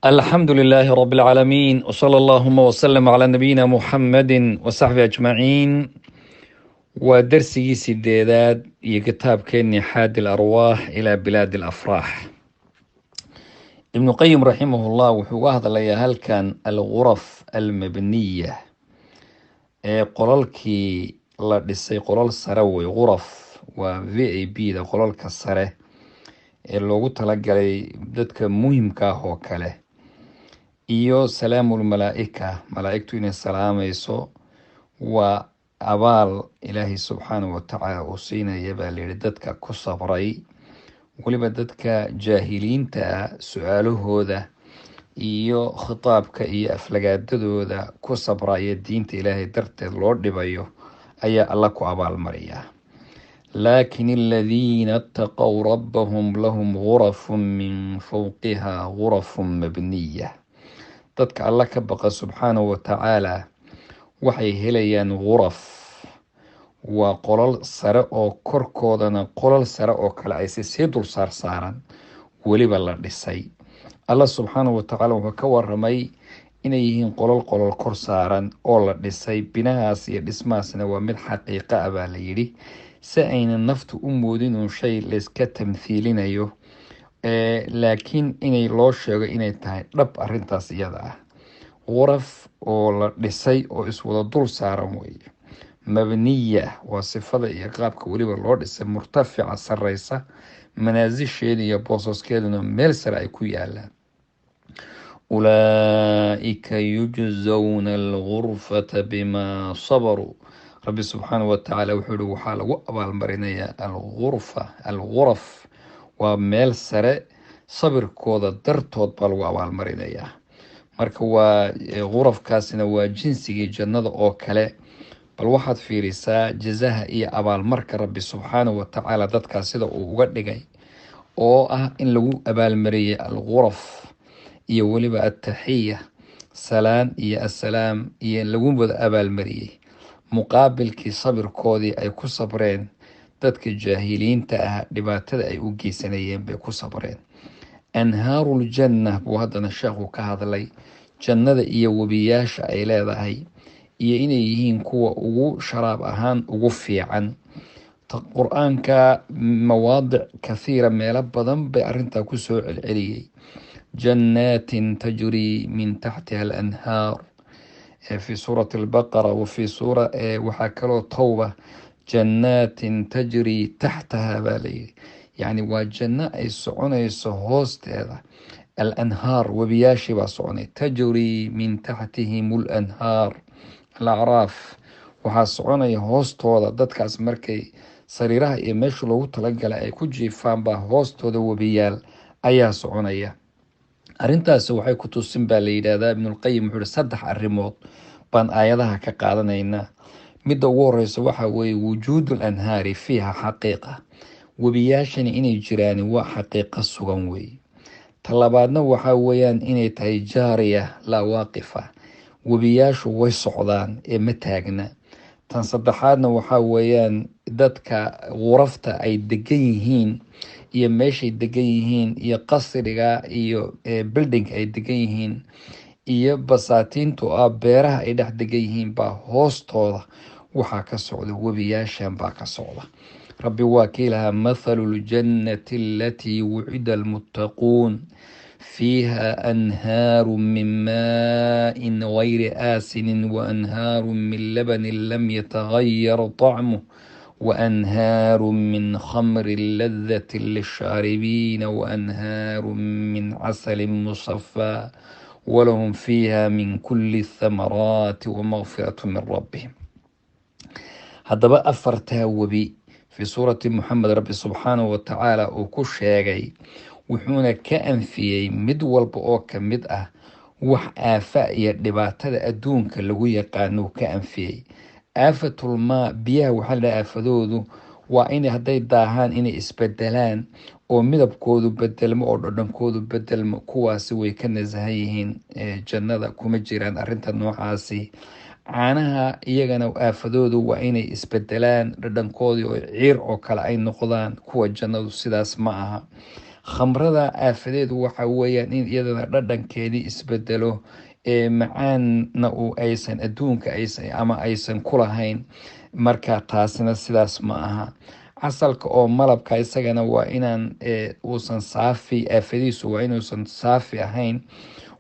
الحمد لله رب العالمين وصلى اللهم وسلم على نبينا محمد وصحبه أجمعين ودرسي سديداد كتاب كيني حاد الأرواح إلى بلاد الأفراح. ابن القيم رحمه الله وحو هذا لي هل كان الغرف المبنية قلالكي لا دسي قلال سروي غرف و VIP دا قلالك السره لوgu talagalay dadka muhimka ah oo kale iyo salaamul malaa'ika malaa'iktu inay salaamayso waa abaal ilaahay subxaanahu watacaala uu siinaya baa layidhi dadka ku sabray weliba dadka jaahiliinta ah su-aalahooda iyo khitaabka iyo aflagaadadooda ku sabraya diinta ilaahay darteed loo dhibayo ayaa alla ku abaalmariyaa. لكن الذين اتقوا ربهم لهم غرف من فوقها غرف مبنية dadka alla ka baqa subxaanahu watacaala waxay helayaan guraf, waa qolal sare oo korkoodana qolal sare oo kale ay sii dul saarsaaran weliba la dhisay. alla subxaanahu watacaala wuxuu ka waramay inay yihiin qolal kor saaran oo la dhisay. binahaas iyo dhismahaasna waa mid xaqiiqa ah baa la yidhi, si aynan naftu u moodin uun shay layska tamthiilinayo, laakiin inay loo sheego inay tahay dhab arrintaas iyada ah. guraf oo la dhisay oo iswada dul saaran weeye. mabniya waa sifada iyo qaabka weliba loo dhisay, murtafica sarreysa, manaasisheeda iyo boosaskeeduna meel sare ay ku yaalaan. ulaa'ika yujzawna algurfata bimaa sabaruu. rabbi subxaanahu watacaala wuxuu yihi waxaa lagu abaalmarinayaa alguraf waa meel sare, sabirkooda dartood baa lagu abaalmarinayaa. marka waa gurafkaasina waa jinsigii jannada oo kale. bal waxaad fiirisaa jazaha iyo abaalmarka rabbi subxaanahu watacaala dadkaas sida uu uga dhigay, oo ah in lagu abaalmariyey alguraf iyo weliba ataxiya, salaan iyo assalaam, iyo lagu wada abaalmariyey muqaabilkii sabirkoodii ay ku sabreen. dadka jaahiliinta ah dhibaatada ay u geysanayeen bay ku sabreen. anhaarul janna buu haddana sheekhu ka hadlay, jannada iyo webiyaasha ay leedahay iyo inay yihiin kuwa ugu sharaab ahaan ugu fiican. qur-aanka mawaadic kathiira meelo badan bay arrintaa kusoo celceliyey. jannaatin tajrii min taxtiha alanhaar في سورة البقرة وفي سورة وحكالو توبة جنات تجري تحتها بالي، يعني وجنة أي سعونة هوست هذا الأنهار وبياشي بسعونة تجري من تحتهم الأنهار. الأعراف وحاسعونة هوست هذا دادك أسمركي سريرها يمشو لو تلقى أي كجي فانبا هوست هذا وبيال أيها سعونة. arrintaas waxay ku tusin baa la yidhaahdaa ibnulqayim wuxuu ihi 3 arrimood baan aayadaha ka qaadanaynaa. midda ugu horeysa waxa weeye wujuudul anhaari fiiha xaqiiqa, webiyaashani inay jiraan waa xaqiiqa sugan weeye. talabaadna waxa weeyaan inay tahay jaariya laa waaqifa, webiyaashu way socdaan ee ma taagna. tan saddexaadna waxa weeyaan dadka gurafta ay degan yihiin iyo meeshay degan yihiin iyo qasriga iyo building ay degan yihiin iyo basaatiintu beeraha ay dhex degan yihiin baa hoostooda waxaa ka socda webiyaashan baa ka socda. rabbi waa kiilahaa mathalu ljannati alatii wucida almuttaquun fiiha anhaaru min maain gayri aasinin waanhaaru min labanin lam yatagayar طacmuh وأنهار من خمر لذة للشاربين وأنهار من عسل مصفى ولهم فيها من كل الثمرات ومغفرة من ربهم. هذا بقى فرتاوبي في سورة محمد ربي سبحانه وتعالى وكشاغي وحونا كأنفيي مدول بؤوك مدأة وح آفاء دباتة أدونك اللي يقانو كأنفيي. aafatulmaa biyaha waxaa la aafadoodu waa inay hadday daahaan inay isbedelaan oo midabkoodu bedelmo oo dhadhankoodu bedelmo. kuwaasi way ka nasahan yihiin jannada, kuma jiraan arrinta noocaasi. caanaha iyagana aafadoodu waa inay isbedelaan dhadhankoodii oo ciir oo kale ay noqdaan. kuwa jannadu sidaas ma aha. khamrada aafadeedu waxa weeyaan in iyadana dhadhankeedii isbedelo, macaanna aysan adduunka aysan ku lahayn. marka taasina sidaas ma aha. casalka oo malabka isagana waa inaan uusan saafi, aafadiisu waa inuusan saafi ahayn,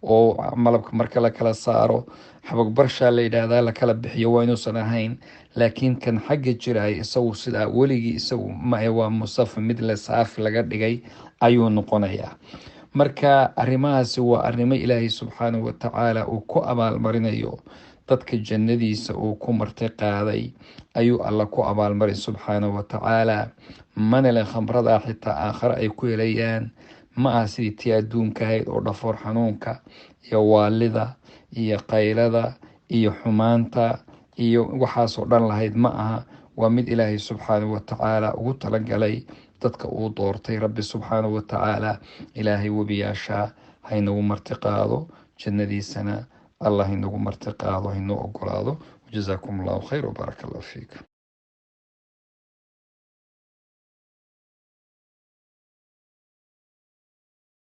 oo malabka marka la kala saaro xabag barshaa la yidhaahdaa lakala bixiyo waa inuusan ahayn. laakiin kan xagga jiraay isagu sidaa weligii isagu waa musafa, mid la saafi laga dhigay ayuu noqonayaa. marka arrimahaasi waa arrimo ilaahay subxaanahu watacaala uu ku abaalmarinayo dadka jannadiisa uu ku marti qaaday ayuu alla ku abaalmarin subxaanahu watacaala. mana le khamradaa xitaa aakhare ay ku helayaan ma aha sidii tii adduunka ahayd oo dhafoor xanuunka iyo waalida iyo qaylada iyo xumaanta iyo waxaasoo dhan lahayd ma aha. waa mid ilaahay subxaanahu watacaala ugu talagalay dadka uu doortay rabbi subxaanahu watacaala. ilaahay webiyaashaa haynagu marti qaado, jannadiisana allah haynagu marti qaado, haynoo ogolaado. wajazaakum allahu khayr wbaaraka allahu fiikum.